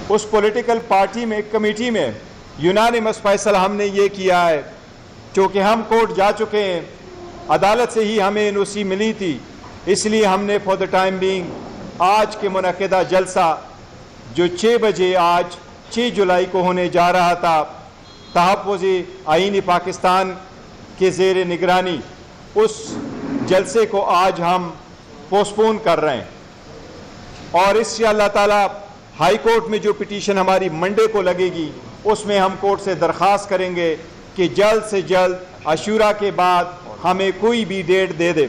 اس political party میں committee میں unanimous فیصلہ ہم نے یہ کیا ہے، چونکہ ہم کورٹ جا چکے ہیں، عدالت سے ہی ہمیں این او سی ملی تھی، اس لیے ہم نے فار دا ٹائم بینگ آج کے منعقدہ جلسہ جو 6 بجے آج 6 جولائی کو ہونے جا رہا تھا تحفظ آئین پاکستان کے زیر نگرانی، اس جلسے کو آج ہم پوسٹپون کر رہے ہیں، اور اس سے اللہ تعالیٰ ہائی کورٹ میں جو پٹیشن ہماری منڈے کو لگے گی اس میں ہم کورٹ سے درخواست کریں گے کہ جلد سے جلد عاشورہ کے بعد ہمیں کوئی بھی ڈیٹ دے دے،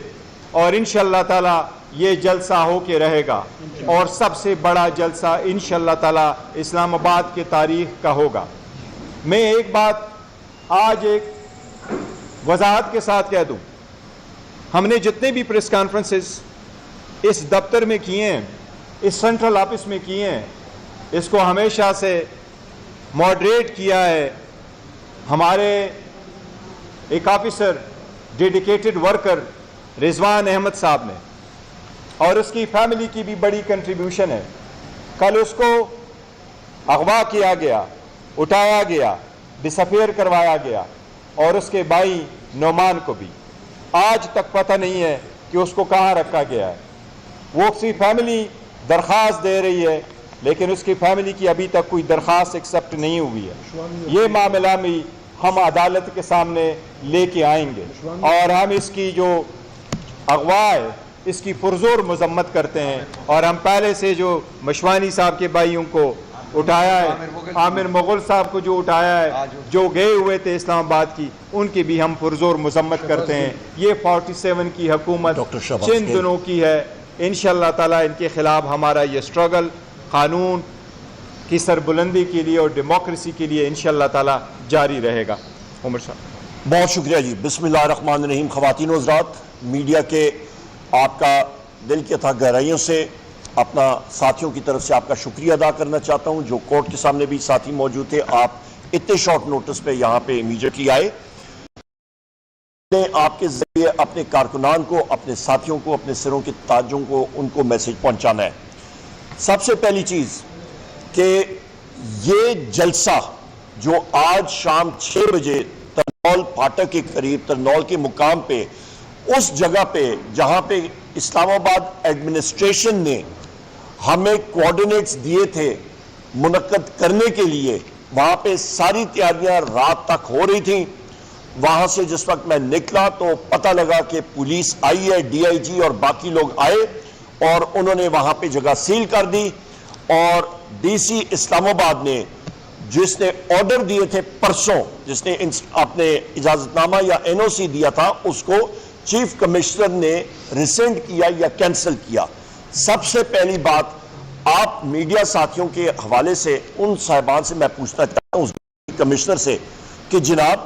اور انشاءاللہ تعالیٰ یہ جلسہ ہو کے رہے گا، اور سب سے بڑا جلسہ انشاءاللہ تعالیٰ اسلام آباد کے تاریخ کا ہوگا۔ میں ایک بات آج ایک وضاحت کے ساتھ کہہ دوں، ہم نے جتنے بھی پریس کانفرنسز اس دفتر میں کیے ہیں، اس سینٹرل آفس میں کیے ہیں، اس کو ہمیشہ سے ماڈریٹ کیا ہے ہمارے ایک officer dedicated worker Rizwan Ahmed صاحب نے، اور اس کی فیملی کی بھی بڑی کنٹریبیوشن ہے۔ کل اس کو اغوا کیا گیا، اٹھایا گیا، ڈسپیئر کروایا گیا، اور اس کے بھائی نعمان کو بھی آج تک پتہ نہیں ہے کہ اس کو کہاں رکھا گیا ہے۔ وہ اس کی فیملی درخواست دے رہی ہے، لیکن اس کی فیملی کی ابھی تک کوئی درخواست ایکسیپٹ نہیں ہوئی ہے۔ یہ معاملہ بھی ہم عدالت کے سامنے لے کے آئیں گے، اور ہم اس کی جو اغوا ہے اس کی پرزور مذمت کرتے ہیں، اور ہم پہلے سے جو مشوانی صاحب کے بھائیوں کو اٹھایا ہے، عامر مغل صاحب کو جو اٹھایا ہے، جو گئے ہوئے تھے اسلام آباد کی، ان کی بھی ہم پرزور مذمت کرتے ہیں۔ یہ 47 کی حکومت چند دنوں کی ہے، انشاءاللہ تعالیٰ ان کے خلاف ہمارا یہ اسٹرگل قانون کی سربلندی کے لیے اور ڈیموکریسی کے لیے انشاءاللہ تعالیٰ جاری رہے گا۔ عمر صاحب بہت شکریہ جی۔ بسم اللہ الرحمن الرحیم۔ خواتین و حضرات، میڈیا کے آپ کا دل کی اتھا گہرائیوں سے اپنا ساتھیوں کی طرف سے آپ کا شکریہ ادا کرنا چاہتا ہوں، جو کورٹ کے سامنے بھی ساتھی موجود تھے۔ آپ اتنے شارٹ نوٹس پہ یہاں پہ امیڈیٹلی آئے۔ آپ کے ذریعے اپنے کارکنان کو، اپنے ساتھیوں کو، اپنے سروں کے تاجوں کو، ان کو میسج پہنچانا ہے۔ سب سے پہلی چیز کہ یہ جلسہ جو آج شام 6 بجے ترنول پھاٹک کے قریب، ترنول کے مقام پہ، اس جگہ پہ جہاں پہ اسلام آباد ایڈمنسٹریشن نے ہمیں کوارڈینیٹس دیے تھے منعقد کرنے کے لیے، وہاں پہ ساری تیاریاں رات تک ہو رہی تھیں۔ وہاں سے جس وقت میں نکلا تو پتہ لگا کہ پولیس آئی ہے، ڈی آئی جی اور باقی لوگ آئے، اور انہوں نے وہاں پہ جگہ سیل کر دی، اور ڈی سی اسلام آباد نے جس نے آرڈر دیے تھے پرسوں، جس نے اپنے اجازت نامہ یا این او سی دیا تھا، اس کو چیف کمشنر نے ریسینڈ کیا یا کینسل کیا۔ سب سے پہلی بات، آپ میڈیا ساتھیوں کے حوالے سے ان صاحبان سے میں پوچھنا چاہتا ہوں، کمشنر سے، کہ جناب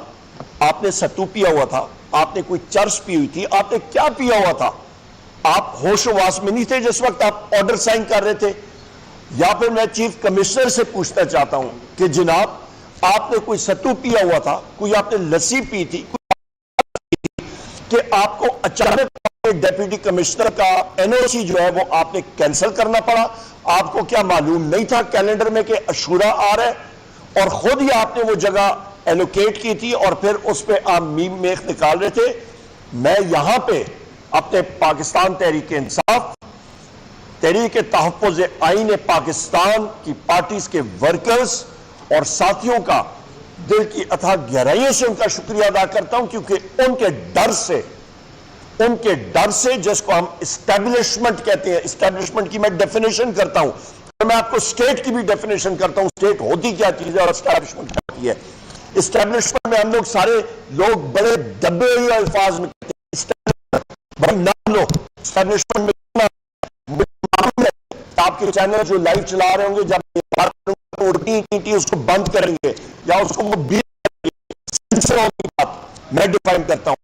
آپ نے ستو پیا ہوا تھا، آپ نے کوئی چرس پی ہوئی تھی، آپ نے کیا پیا ہوا تھا؟ آپ ہوش و واس میں نہیں تھے جس وقت آپ آرڈر سائن کر رہے تھے؟ یا پھر میں چیف کمشنر سے پوچھنا چاہتا ہوں کہ جناب آپ نے کوئی ستو پیا ہوا تھا، کوئی آپ نے لسی پی تھی، کہ آپ کو اچانک ڈیپٹی کمشنر کا این او سی جو ہے وہ آپ نے کینسل کرنا پڑا؟ آپ کو کیا معلوم نہیں تھا کیلنڈر میں کہ عاشورہ آ رہا ہے، اور خود ہی آپ نے وہ جگہ ایلوکیٹ کی تھی اور پھر اس پہ آپ میم میخ نکال رہے تھے؟ میں یہاں پہ اپنے پاکستان تحریک انصاف، تحریک تحفظ آئین پاکستان کی پارٹیز کے ورکرز اور ساتھیوں کا دل کی اتھا گہرائیوں سے ان کا شکریہ ادا کرتا ہوں، کیونکہ ان کے ڈر سے جس کو ہم اسٹیبلشمنٹ کہتے ہیں، اسٹیبلشمنٹ کی میں ڈیفینیشن کرتا ہوں، اور میں آپ کو اسٹیٹ کی بھی ڈیفینیشن کرتا ہوں، اسٹیٹ ہوتی کیا چیز ہے اور اسٹیبلشمنٹ کیا ہوتی ہے۔ اسٹیبلشمنٹ میں ہم لوگ سارے لوگ بڑے دبے ہوئے الفاظ میں کہتے ہیں، بھائی نام لو اسٹیبلشمنٹ میں معلوم ہے آپ کے چینل جو لائیو چلا رہے ہوں گے، جب اس کو بند کریں گے یا اس کو میں ڈیفائن کرتا ہوں،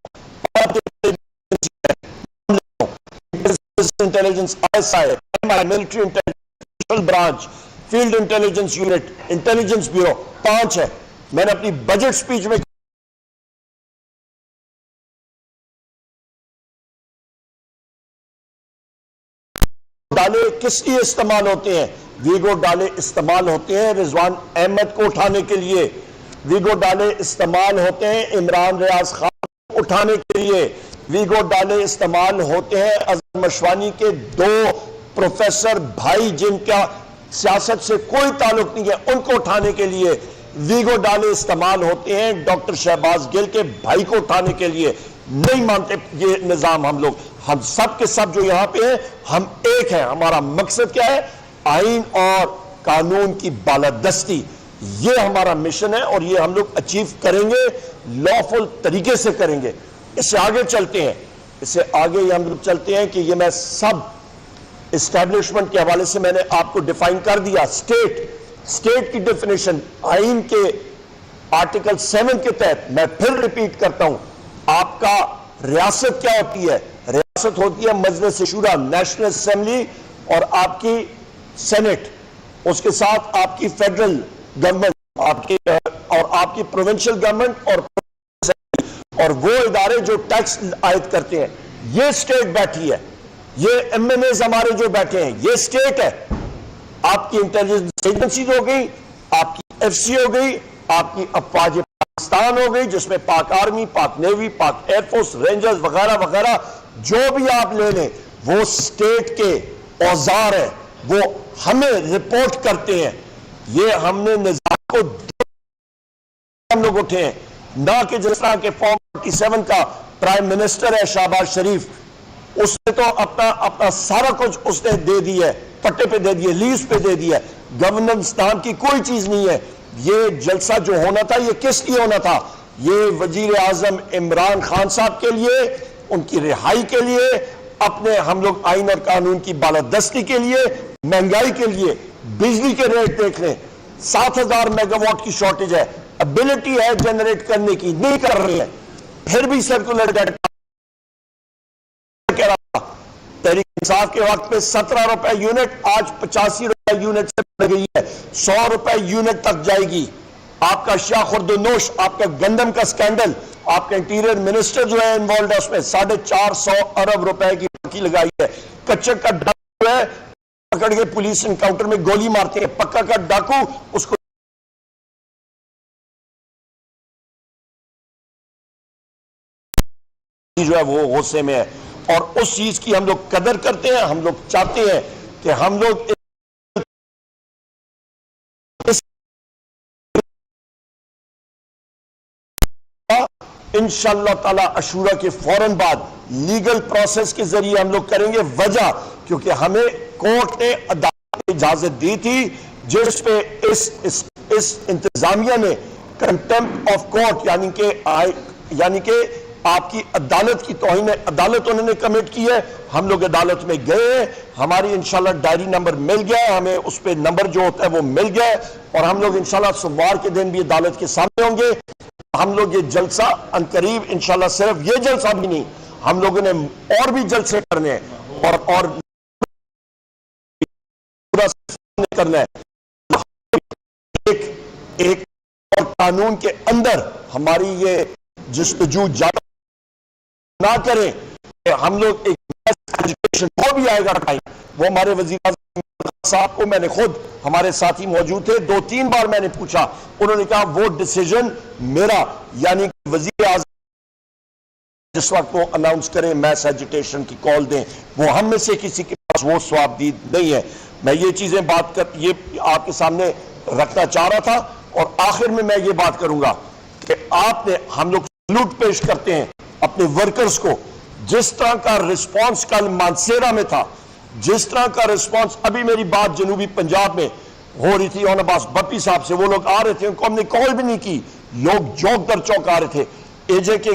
intelligence, I S I, military intelligence branch, field intelligence unit, intelligence bureau, 5 ہے۔ میں نے اپنی بجٹ سپیچ میں ڈالے کس لیے استعمال ہوتے ہیں؟ ویگو ڈالے استعمال ہوتے ہیں رضوان احمد کو اٹھانے کے لیے، ویگو ڈالے استعمال ہوتے ہیں عمران ریاض خان کو اٹھانے کے لیے، ویگو ڈالے استعمال ہوتے ہیں اظہر مشوانی کے 2 پروفیسر بھائی جن کا سیاست سے کوئی تعلق نہیں ہے ان کو اٹھانے کے لیے، ویگو ڈالے استعمال ہوتے ہیں ڈاکٹر شہباز گل کے بھائی کو اٹھانے کے لیے۔ نہیں مانتے یہ نظام ہم سب کے سب جو یہاں پہ ہیں ہم ایک ہیں۔ ہمارا مقصد کیا ہے؟ آئین اور قانون کی بالادستی، یہ ہمارا مشن ہے اور یہ ہم لوگ اچیو کریں گے، لافل طریقے سے کریں گے۔ اس سے آگے چلتے ہیں، اس سے آگے ہم لوگ چلتے ہیں کہ یہ میں سب اسٹیبلشمنٹ کے حوالے سے میں نے آپ کو ڈیفائن کر دیا۔ اسٹیٹ کی ڈیفینیشن آئین کے آرٹیکل 7 کے تحت میں پھر ریپیٹ کرتا ہوں، آپ کا ریاست کیا ہوتی ہے؟ ریاست ہوتی ہے مجلس شورا، نیشنل اسمبلی اور آپ کی سینٹ، اس کے ساتھ آپ کی فیڈرل گورنمنٹ اور آپ کی پروونشل گورنمنٹ اور وہ ادارے جو ٹیکس عائد کرتے ہیں۔ یہ اسٹیٹ بیٹھی ہے، یہ ایم این ایز ہمارے جو بیٹھے ہیں، یہ اسٹیٹ ہے۔ آپ کی انٹیلیجنس ایجنسی ہو گئی، آپ کی ایف سی ہو گئی، آپ کی افواج پاکستان ہو گئی جس میں پاک آرمی، پاک نیوی، پاک ایئر فورس، رینجرز وغیرہ وغیرہ جو بھی آپ لے لیں وہ اسٹیٹ کے اوزار ہیں، وہ ہمیں رپورٹ کرتے ہیں۔ یہ ہم نے نظام کو ہم لوگ اٹھے ہیں، نہ کہ جس طرح کے فارم 47 کا پرائم منسٹر ہے شہباز شریف، اس نے تو اپنا سارا کچھ اس نے دے دی ہے، پٹے پہ دے دیے، لیز پہ دے دیا ہے، گورننس نام کی کوئی چیز نہیں ہے۔ یہ جلسہ جو ہونا تھا یہ کس لیے ہونا تھا؟ یہ وزیر اعظم عمران خان صاحب کے لیے، ان کی رہائی کے لیے، اپنے ہم لوگ آئین اور قانون کی بالادستی کے لیے، مہنگائی کے لیے۔ بجلی کے ریٹ دیکھ لیں، 7000 میگا واٹ کی شارٹیج ہے، ابیلٹی ہے جنریٹ کرنے کی، نہیں کر رہے ہیں، پھر بھی سرکولر ڈیٹ کہہ رہا تھا تحریک انصاف کے وقت پہ 17 روپے یونٹ، آج 85 روپے یونٹ سے بڑھ گئی ہے، 100 روپے یونٹ تک جائے گی۔ آپ کا شاہ خردنوش، آپ کا گندم کا سکینڈل، آپ کا انٹیریئر منسٹر جو ہے انوالوڈ ہے اس میں 450 ارب روپے کی باقی لگائی ہے۔ کچک کا ڈاکو ہے، پکڑ کے پولیس انکاؤنٹر میں گولی مارتے ہیں، پکا کا ڈاکو اس کو جو ہے وہ غصے میں ہے، اور اس چیز کی ہم لوگ قدر کرتے ہیں۔ ہم لوگ چاہتے ہیں کہ ہم لوگ انشاءاللہ تعالی عاشورہ کے فوراً بعد لیگل پروسیس کے ذریعے ہم لوگ کریں گے۔ وجہ کیونکہ ہمیں کورٹ نے عدالت نے اجازت دی تھی جس پہ اس انتظامیہ نے کنٹمپٹ آف کورٹ یعنی کہ آپ کی عدالت کی توہین عدالت انہوں نے کمٹ کی ہے۔ ہم لوگ عدالت میں گئے ہیں، ہماری انشاءاللہ ڈائری نمبر مل گیا ہے، ہمیں اس پہ نمبر جو ہوتا ہے وہ مل گیا ہے، اور ہم لوگ انشاءاللہ سوموار کے دن بھی عدالت کے سامنے ہوں گے۔ ہم لوگ یہ جلسہ انقریب انشاءاللہ صرف یہ جلسہ بھی نہیں، ہم لوگوں نے اور بھی جلسے کرنے ہیں اور پورا کرنا ہے۔ ایک اور قانون کے اندر ہماری یہ جستجو جاری نہ کریں کہ ہم لوگ ایک ایجوکیشن وہ بھی آئے گا ٹائم، وہ ہمارے وزیر اعظم صاحب کو میں نے خود، ہمارے ساتھی موجود تھے، 2-3 بار میں نے پوچھا، انہوں نے کہا وہ ڈیسیجن میرا یعنی کہ وزیر اعظم جس وقت وہ اناؤنس کریں میس ایجوٹیشن کی کال دیں، وہ ہم میں سے کسی کے پاس وہ ثوابدید نہیں ہے۔ میں یہ چیزیں یہ آپ کے سامنے رکھنا چاہ رہا تھا، اور آخر میں یہ بات کروں گا کہ ہم لوگ سلوٹ پیش کرتے ہیں اپنے ورکرز کو۔ جس طرح کا رسپانس کل مانسیرا میں تھا، جس طرح کا رسپانس، ابھی میری بات جنوبی پنجاب میں ہو رہی تھی اون عباس بپی صاحب سے، وہ لوگ آ رہے تھے، ان کو ہم نے کال بھی نہیں کی، لوگ چوک در چوک آ رہے تھے۔ اے جے کے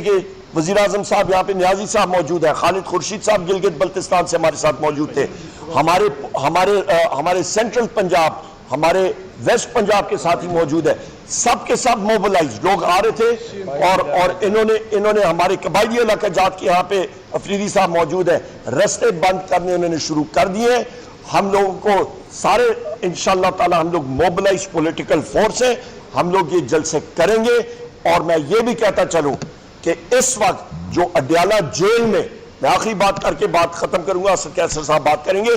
وزیر اعظم صاحب یہاں پہ نیازی صاحب موجود ہیں، خالد خورشید صاحب گلگت بلتستان سے ہمارے ساتھ موجود تھے، ہمارے سینٹرل پنجاب، ہمارے ویسٹ پنجاب کے ساتھی موجود ہیں، سب کے سب موبلائز لوگ آ رہے تھے، اور انہوں نے ہمارے قبائلی علاقہ جات کے یہاں پہ افریدی صاحب موجود ہیں، رستے بند کرنے انہوں نے شروع کر دیے۔ ہم لوگوں کو سارے انشاءاللہ تعالی ہم لوگ موبلائز پولیٹیکل فورس ہیں، ہم لوگ یہ جلسے کریں گے۔ اور میں یہ بھی کہتا چلوں کہ اس وقت جو اڈیالہ جیل میں آخری بات کر کے بات ختم کروں گا، کیسر صاحب بات کریں گے،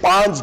5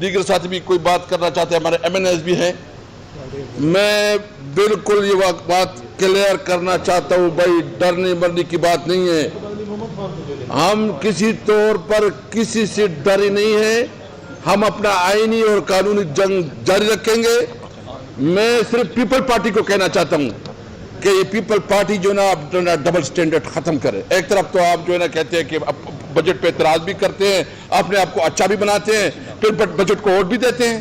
دیگر ساتھی بھی کوئی بات کرنا چاہتے ہیں, ہمارے MNAs بھی ہیں. میں بالکل یہ بات کلیئر کرنا چاہتا ہوں بھائی, ڈرنے مرنے کی بات نہیں ہے. ہم کسی طور پر کسی سے ڈرے نہیں ہیں. ہم اپنا آئینی اور قانونی جنگ جاری رکھیں گے. میں صرف پیپل پارٹی کو کہنا چاہتا ہوں کہ یہ پیپل پارٹی جو نا ڈبل سٹینڈرڈ ختم کرے. ایک طرف تو آپ جو ہے نا کہتے ہیں کہ بجٹ پہ اعتراض بھی کرتے ہیں, اپنے آپ کو اچھا بھی بناتے ہیں, پھر بجٹ کو ووٹ بھی دیتے ہیں.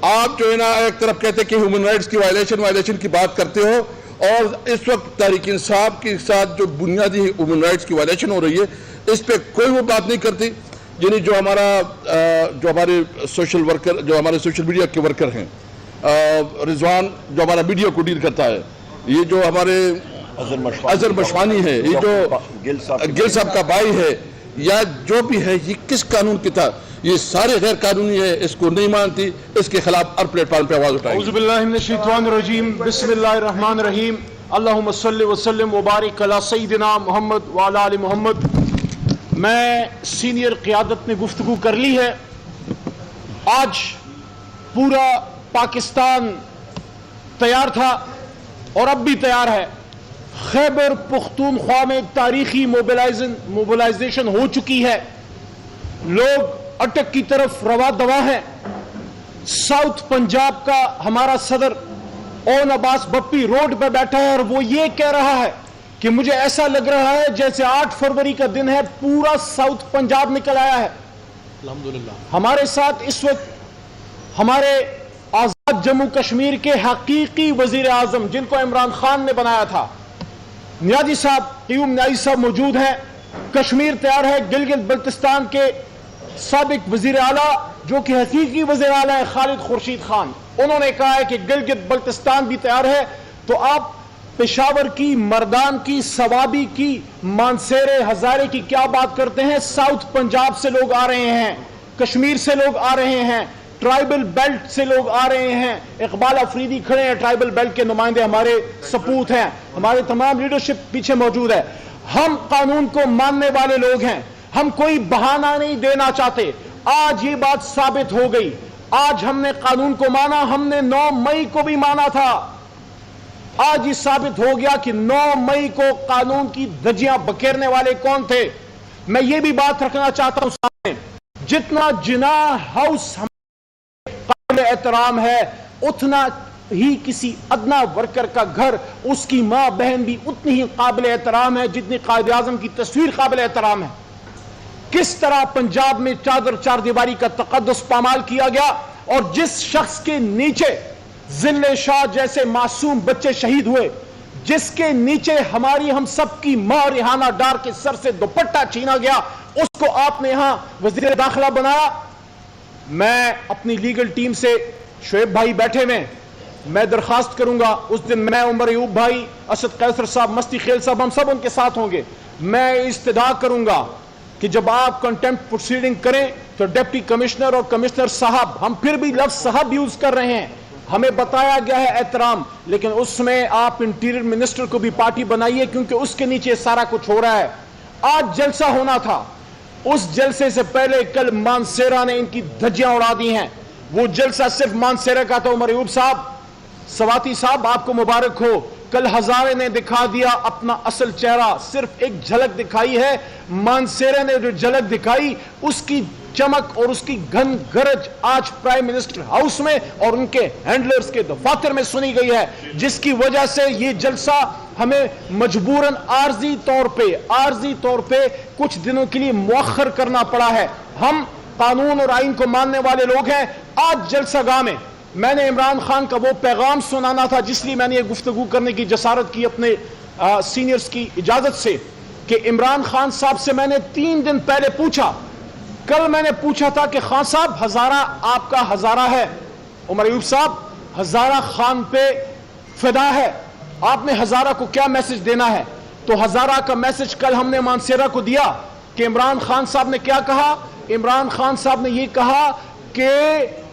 آپ جو ہے نا ایک طرف کہتے ہیں کہ ہیومن رائٹس کی وائلیشن کی بات کرتے ہو, اور اس وقت تحریک انصاف کے ساتھ جو بنیادی ہیومن رائٹس کی وائلیشن ہو رہی ہے اس پہ کوئی وہ بات نہیں کرتی. یعنی جو ہمارے سوشل ورکر, جو ہمارے سوشل میڈیا کے ورکر ہیں, رضوان جو ہمارا میڈیا کو ڈیل کرتا ہے, یہ جو ہمارے اظہر مشوانی ہے, یہ جو گل صاحب کا بھائی ہے, یا جو بھی ہے, یہ کس قانون کی تھا, یہ سارے غیر قانونی ہے, اس کو نہیں مانتی, اس کے خلاف ہر پلیٹ فارم پہ آواز اٹھائیں. اعوذ باللہ من الشیطان الرجیم, بسم اللہ الرحمن الرحیم, اللہم صلی وسلم وبارک علی سیدنا محمد وعلی آل محمد. میں سینئر قیادت نے گفتگو کر لی ہے. آج پورا پاکستان تیار تھا اور اب بھی تیار ہے. خیبر پختونخوا میں ایک تاریخی موبلائزیشن ہو چکی ہے. لوگ اٹک کی طرف رواں دواں ہیں. ساؤتھ پنجاب کا ہمارا صدر اون عباس بپی روڈ پہ بیٹھا ہے اور وہ یہ کہہ رہا ہے کہ مجھے ایسا لگ رہا ہے جیسے 8 فروری کا دن ہے, پورا ساؤتھ پنجاب نکل آیا ہے. الحمدللہ ہمارے ساتھ اس وقت ہمارے آزاد جموں کشمیر کے حقیقی وزیر اعظم, جن کو عمران خان نے بنایا تھا, نیازی صاحب, قیوم نیازی صاحب موجود ہیں. کشمیر تیار ہے. گلگت بلتستان کے سابق وزیر اعلیٰ جو کہ حقیقی وزیر اعلیٰ ہے, خالد خورشید خان, انہوں نے کہا ہے کہ گلگت بلتستان بھی تیار ہے. تو آپ پشاور کی, مردان کی, سوابی کی, مانسیرے, ہزارے کی کیا بات کرتے ہیں؟ ساؤتھ پنجاب سے لوگ آ رہے ہیں, کشمیر سے لوگ آ رہے ہیں, ٹرائبل بیلٹ سے لوگ آ رہے ہیں. اقبال افریدی کھڑے ہیں, ٹرائبل بیلٹ کے نمائندے ہمارے سپوت ہیں, ہمارے تمام لیڈرشپ پیچھے موجود ہے. ہم قانون کو ماننے والے لوگ ہیں, ہم کوئی بہانہ نہیں دینا چاہتے. آج یہ بات ثابت ہو گئی. آج ہم نے قانون کو مانا, ہم نے 9 مئی کو بھی مانا تھا. آج یہ ثابت ہو گیا کہ 9 مئی کو قانون کی دھجیاں بکھیرنے والے کون تھے. میں یہ بھی بات رکھنا چاہتا ہوں سامنے, جتنا جناح ہاؤس قابل احترام ہے, اتنا ہی کسی ادنا ورکر کا گھر, اس کی ماں بہن بھی اتنی ہی قابل احترام ہے جتنی قائد اعظم کی تصویر قابل احترام ہے. کس طرح پنجاب میں چار دیواری کا تقدس پامال کیا گیا, اور جس شخص کے نیچے ذل شاہ جیسے معصوم بچے شہید ہوئے, جس کے نیچے ہماری ہم سب کی ماں ریحانہ ڈار کے سر سے دوپٹہ چھینا گیا, اس کو آپ نے یہاں وزیر داخلہ بنایا. میں اپنی لیگل ٹیم سے, شعیب بھائی بیٹھے میں, میں درخواست کروں گا, اس دن میں, عمر ایوب بھائی, اسد قیصر صاحب, مستی خیل صاحب, ہم سب ان کے ساتھ ہوں گے. میں استدعا کروں گا کہ جب آپ کنٹمپٹ پروسیڈنگ کریں تو ڈپٹی کمشنر اور کمشنر صاحب, ہم پھر بھی لفظ صاحب یوز کر رہے ہیں, ہمیں بتایا گیا ہے احترام, لیکن اس میں آپ انٹیریئر منسٹر کو بھی پارٹی بنائیے, کیونکہ اس کے نیچے سارا کچھ ہو رہا ہے. آج جلسہ ہونا تھا, اس جلسے سے پہلے کل مانسیرا نے ان کی دھجیاں اڑا دی ہیں. وہ جلسہ صرف مانسیرا کا تھا. عمر ایوب صاحب, سواتی صاحب, آپ کو مبارک ہو. کل ہزارے نے دکھا دیا اپنا اصل چہرہ, صرف ایک جھلک دکھائی ہے. مانسیرا نے جو جھلک دکھائی, اس کی چمک اور اس کی گھن گرج آج پرائم منسٹر ہاؤس میں اور ان کے ہینڈلرز کے دفاتر میں سنی گئی ہے, جس کی وجہ سے یہ جلسہ ہمیں مجبوراً عارضی طور پہ کچھ دنوں کے لیے مؤخر کرنا پڑا ہے. ہم قانون اور آئین کو ماننے والے لوگ ہیں. آج جلسہ گاہ میں نے عمران خان کا وہ پیغام سنانا تھا, جس لیے میں نے یہ گفتگو کرنے کی جسارت کی اپنے سینئرز کی اجازت سے, کہ عمران خان صاحب سے میں نے 3 دن پہلے پوچھا. کل میں نے پوچھا تھا کہ خان صاحب, ہزارہ آپ کا ہزارہ ہے, عمر ایوب صاحب ہزارہ خان پہ فدا ہے, آپ نے ہزارہ کو کیا میسج دینا ہے؟ تو ہزارہ کا میسج کل ہم نے مانسیرا کو دیا کہ عمران خان صاحب نے کیا کہا. عمران خان صاحب نے یہ کہا کہ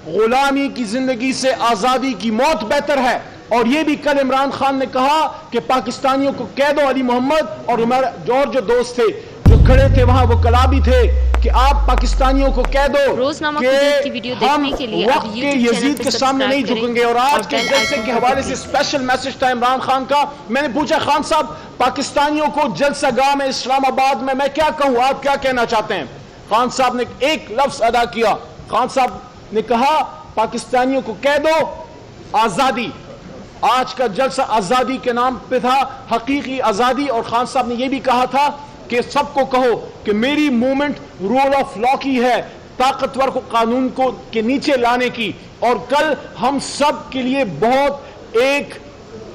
غلامی کی زندگی سے آزادی کی موت بہتر ہے, اور یہ بھی کل عمران خان نے کہا کہ پاکستانیوں کو کہہ دو, علی محمد اور جو دوست تھے جو کھڑے تھے وہاں, وہ کلابی تھے, کہ آپ پاکستانیوں کو کہہ دو روزنامہ کہ خودیت کی ویڈیو ہم دیکھنے کے لیے اب وقت کے یوٹیوب چینل یزید پہ کے سامنے نہیں سبسکرائب جھکیں گے. اور کریں آج کے بیل جلسے آئیکن کے کو حوالے سے کلک اسپیشل میسج تھا عمران خان کا. میں نے پوچھا خان صاحب پاکستانیوں کو جلسہ گاہ میں اسلام آباد میں کیا کہوں, آپ کیا کہنا چاہتے ہیں؟ خان صاحب نے ایک لفظ ادا کیا. خان صاحب نے کہا پاکستانیوں کو کہہ دو آزادی. آج کا جلسہ آزادی کے نام پہ تھا, حقیقی آزادی. اور خان صاحب نے یہ بھی کہا تھا کہ سب کو کہو کہ میری موومنٹ رول آف لا کی ہے, طاقتور کو قانون کو کے نیچے لانے کی. اور کل ہم سب کے لیے بہت ایک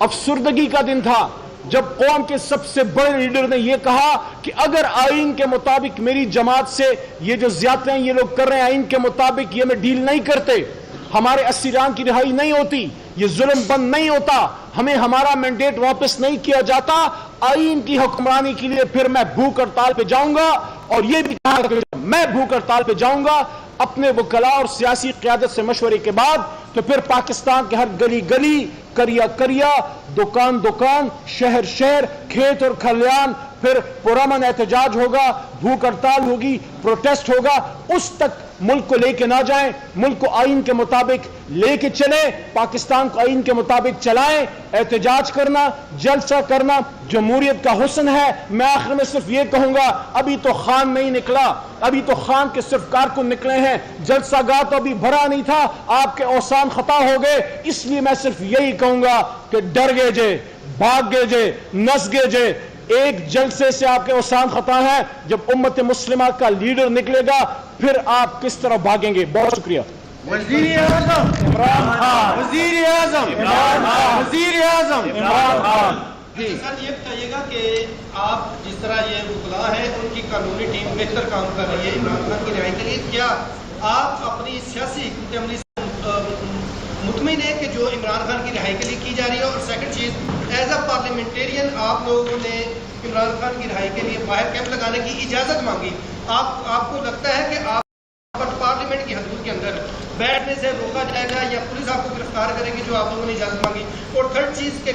افسردگی کا دن تھا جب قوم کے سب سے بڑے لیڈر نے یہ کہا کہ اگر آئین کے مطابق میری جماعت سے یہ جو زیادتیاں یہ لوگ کر رہے ہیں آئین کے مطابق یہ میں ڈیل نہیں کرتے, ہمارے اسیران کی رہائی نہیں ہوتی, یہ ظلم بند نہیں ہوتا, ہمیں ہمارا مینڈیٹ واپس نہیں کیا جاتا آئین کی حکمرانی کے لیے, پھر میں بھوک ہڑتال پہ جاؤں گا. اور یہ بھی کہا کہ میں بھوک ہڑتال پہ جاؤں گا اپنے وکلاء اور سیاسی قیادت سے مشورے کے بعد, تو پھر پاکستان کے ہر گلی گلی, کریا کریا, دکان دکان, شہر شہر, کھیت اور کھلیان پھر پرامن احتجاج ہوگا, بھوک ہڑتال ہوگی, پروٹیسٹ ہوگا. اس تک ملک کو لے کے نہ جائیں, ملک کو آئین کے مطابق لے کے چلیں, پاکستان کو آئین کے مطابق چلائیں. احتجاج کرنا, جلسہ کرنا جمہوریت کا حسن ہے. میں آخر میں صرف یہ کہوں گا, ابھی تو خان نہیں نکلا, ابھی تو خان کے صرف کارکن نکلے ہیں, جلسہ گاہ تو ابھی بھرا نہیں تھا, آپ کے اوسان خطا ہو گئے. اس لیے میں صرف یہی کہوں گا کہ ڈر گئے جے, بھاگ گئے جے, نس گئے جے. ایک جلسے سے آپ کے اوسان خطا ہے, جب امت مسلمہ کا لیڈر نکلے گا پھر آپ کس طرح بھاگیں گے. بہت شکریہ. وزیر اعظم عمران خان, وزیر اعظم عمران خان, وزیر اعظم عمران خان. سر یہ بتائیے گا کہ آپ جس طرح یہ وکلاء ہیں ان کی قانونی ٹیم بہتر کام کر رہی ہے عمران خان کی رہائی کے لیے, کیا آپ اپنی سیاسی حکمت عملی سے مطمئن ہے کہ جو عمران خان کی رہائی کے لیے کی جا رہی ہے؟ اور سیکنڈ چیز, ایز اے پارلیمنٹیرین آپ لوگوں نے عمران خان کی رہائی کے لیے باہر کیمپ لگانے کی اجازت مانگی, آپ کو لگتا ہے کہ آپ پارلیمنٹ کی حدود کے اندر بیٹھنے سے روکا جائے گا یا پولیس آپ کو گرفتار کرے گی جو آپ لوگوں نے اجازت مانگی؟ اور تھرڈ چیز کہ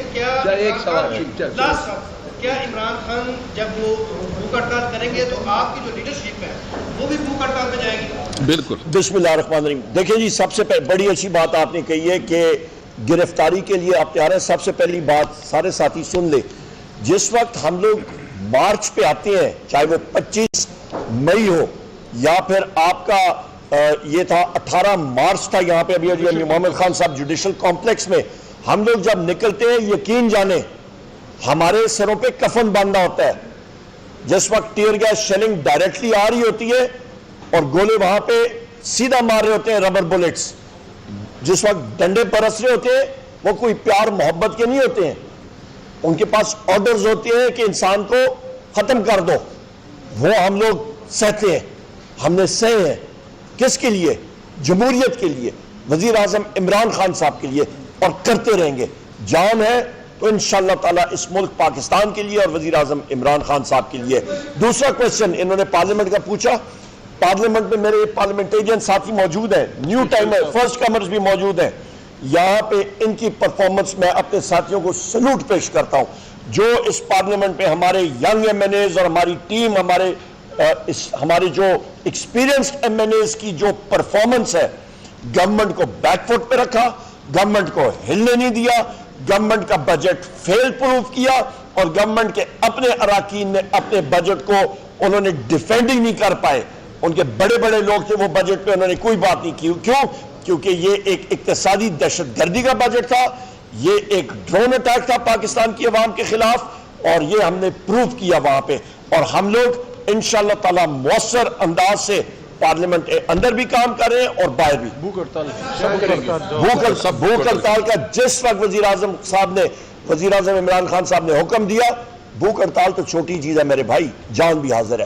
کیا عمران خان جب وہ بھوک ہڑتال کریں گے تو آپ کی جو لیڈرشپ ہے وہ بھی بھوک ہڑتال پہ جائے گی؟ بالکل. بسم اللہ الرحمن الرحیم. دیکھیں جی, سب سے بڑی اچھی بات آپ نے کہی ہے کہ گرفتاری کے لیے آپ تیار ہیں. سب سے پہلی بات سارے ساتھی سن لیں, جس وقت ہم لوگ مارچ پہ آتے ہیں, چاہے وہ 25 مئی ہو یا پھر آپ کا یہ تھا 18 مارچ تھا یہاں پہ ابھی محمد خان صاحب جوڈیشل کمپلیکس میں, ہم لوگ جب نکلتے ہیں یقین جانے ہمارے سروں پہ کفن باندھنا ہوتا ہے. جس وقت ٹیئر گیس شیلنگ ڈائریکٹلی آ رہی ہوتی ہے اور گولے وہاں پہ سیدھا مار رہے ہوتے ہیں, ربر بلٹس, جس وقت ڈنڈے برس رہے ہوتے ہیں وہ کوئی پیار محبت کے نہیں ہوتے ہیں, ان کے پاس آرڈرز ہوتے ہیں کہ انسان کو ختم کر دو. وہ ہم لوگ سہتے ہیں, ہم نے سہے ہیں. کس کے لیے؟ جمہوریت کے لیے, وزیر اعظم عمران خان صاحب کے لیے, اور کرتے رہیں گے. جان ہے تو انشاءاللہ تعالیٰ اس ملک پاکستان کے لیے اور وزیر اعظم عمران خان صاحب کے لیے. دوسرا کوشچن انہوں نے پارلیمنٹ کا پوچھا. پارلیمنٹ میں میرے پارلیمنٹیرین ساتھی موجود ہیں, نیو ٹائمر, فرسٹ کمرز بھی موجود ہیں. یہاں پہ ان کی پرفارمنس میں اپنے ساتھیوں کو سلوٹ پیش کرتا ہوں, جو اس پارلیمنٹ پہ ہمارے ینگ ایم این ایز اور ہماری ٹیم, ہمارے جو ایکسپیرینسڈ ایم این ایز کی جو پرفارمنس ہے, گورنمنٹ کو بیک فٹ پہ رکھا, گورنمنٹ کو ہلنے نہیں دیا, گورنمنٹ کا بجٹ فیل پروف کیا, اور گورنمنٹ کے اپنے اراکین نے اپنے بجٹ کو انہوں نے ڈیفینڈ ہی نہیں کر پائے. ان کے بڑے بڑے لوگ تھے, وہ بجٹ پہ انہوں نے کوئی بات نہیں کی. کیوں؟ کیونکہ یہ ایک اقتصادی دہشت گردی کا بجٹ تھا, یہ ایک ڈرون اٹیک تھا پاکستان کی عوام کے خلاف, اور یہ ہم نے پروف کیا وہاں پہ. اور ہم لوگ انشاءاللہ تعالی مؤثر انداز سے پارلیمنٹ اندر بھی کام کر رہے ہیں اور باہر بھی. بھوک ہڑتال کا جس وقت وزیر اعظم عمران خان صاحب نے حکم دیا, بھوک ہڑتال تو چھوٹی چیز ہے میرے بھائی, جان بھی حاضر ہے.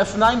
F9